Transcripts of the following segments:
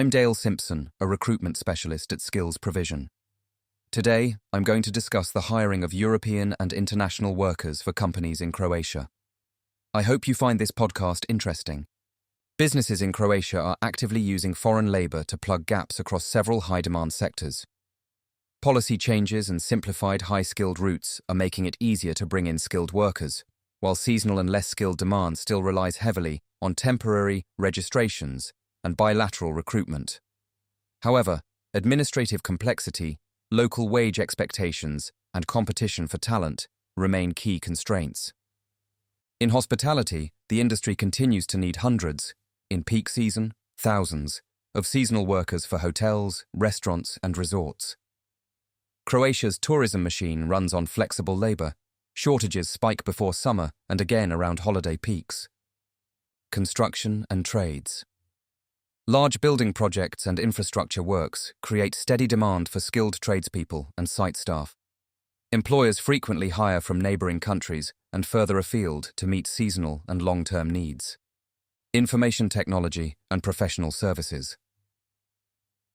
I'm Dale Simpson, a recruitment specialist at Skills Provision. Today, I'm going to discuss the hiring of European and international workers for companies in Croatia. I hope you find this podcast interesting. Businesses in Croatia are actively using foreign labor to plug gaps across several high-demand sectors. Policy changes and simplified high-skilled routes are making it easier to bring in skilled workers, while seasonal and less skilled demand still relies heavily on temporary registrations and bilateral recruitment. However, administrative complexity, local wage expectations, and competition for talent remain key constraints. In hospitality, the industry continues to need hundreds, in peak season, thousands, of seasonal workers for hotels, restaurants, and resorts. Croatia's tourism machine runs on flexible labor. Shortages spike before summer and again around holiday peaks. Construction and trades. Large building projects and infrastructure works create steady demand for skilled tradespeople and site staff. Employers frequently hire from neighboring countries and further afield to meet seasonal and long-term needs. Information technology and professional services.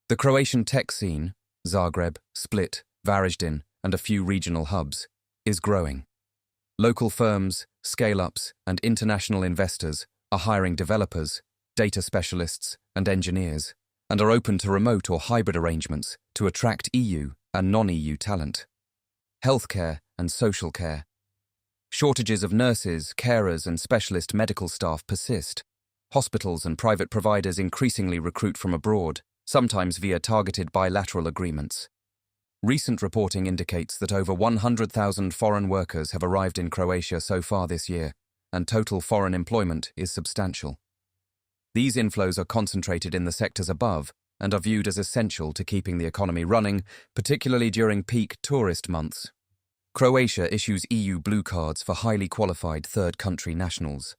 The Croatian tech scene, Zagreb, Split, Varaždin, and a few regional hubs, is growing. Local firms, scale-ups, and international investors are hiring developers, data specialists, and engineers, and are open to remote or hybrid arrangements to attract EU and non-EU talent. Healthcare and social care. Shortages of nurses, carers, and specialist medical staff persist. Hospitals and private providers increasingly recruit from abroad, sometimes via targeted bilateral agreements. Recent reporting indicates that over 100,000 foreign workers have arrived in Croatia so far this year, and total foreign employment is substantial. These inflows are concentrated in the sectors above and are viewed as essential to keeping the economy running, particularly during peak tourist months. Croatia issues EU blue cards for highly qualified third-country nationals.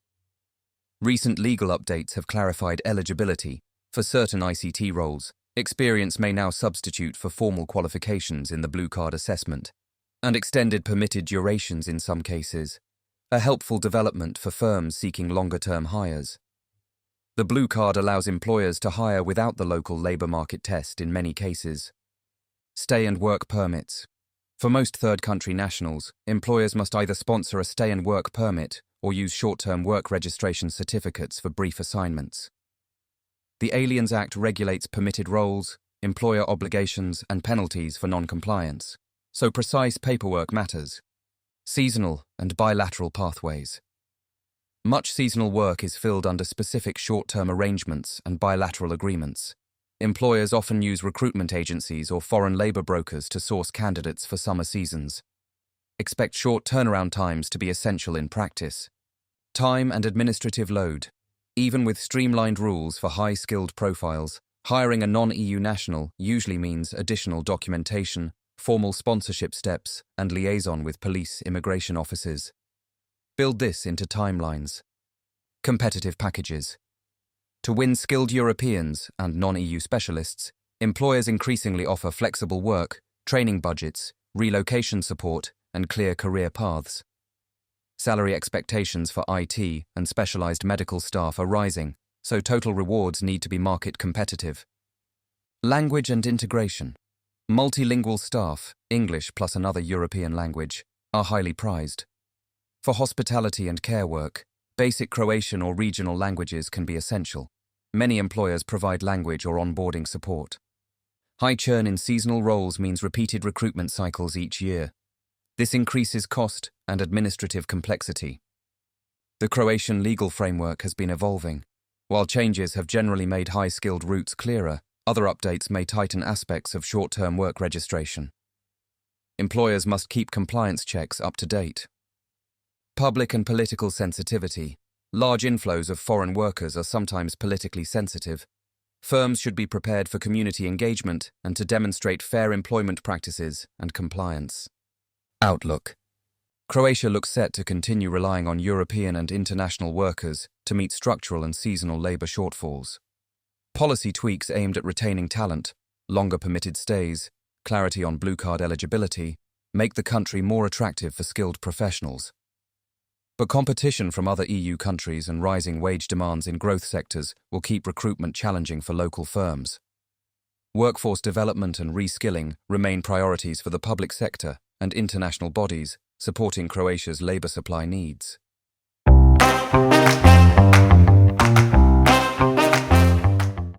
Recent legal updates have clarified eligibility for certain ICT roles. Experience may now substitute for formal qualifications in the blue card assessment, and extended permitted durations in some cases, a helpful development for firms seeking longer-term hires. The blue card allows employers to hire without the local labour market test in many cases. Stay and work permits. For most third-country nationals, employers must either sponsor a stay and work permit or use short-term work registration certificates for brief assignments. The Aliens Act regulates permitted roles, employer obligations, and penalties for non-compliance, so precise paperwork matters. Seasonal and bilateral pathways. Much seasonal work is filled under specific short-term arrangements and bilateral agreements. Employers often use recruitment agencies or foreign labour brokers to source candidates for summer seasons. Expect short turnaround times to be essential in practice. Time and administrative load. Even with streamlined rules for high-skilled profiles, hiring a non-EU national usually means additional documentation, formal sponsorship steps, and liaison with police immigration offices. Build this into timelines. Competitive packages. To win skilled Europeans and non-EU specialists, employers increasingly offer flexible work, training budgets, relocation support, and clear career paths. Salary expectations for IT and specialized medical staff are rising, so total rewards need to be market competitive. Language and integration. Multilingual staff, English plus another European language, are highly prized. For hospitality and care work, basic Croatian or regional languages can be essential. Many employers provide language or onboarding support. High churn in seasonal roles means repeated recruitment cycles each year. This increases cost and administrative complexity. The Croatian legal framework has been evolving. While changes have generally made high-skilled routes clearer, other updates may tighten aspects of short-term work registration. Employers must keep compliance checks up to date. Public and political sensitivity. Large inflows of foreign workers are sometimes politically sensitive. Firms should be prepared for community engagement and to demonstrate fair employment practices and compliance. Outlook. Croatia looks set to continue relying on European and international workers to meet structural and seasonal labour shortfalls. Policy tweaks aimed at retaining talent, longer permitted stays, clarity on blue card eligibility, make the country more attractive for skilled professionals. But competition from other EU countries and rising wage demands in growth sectors will keep recruitment challenging for local firms. Workforce development and reskilling remain priorities for the public sector and international bodies, supporting Croatia's labour supply needs.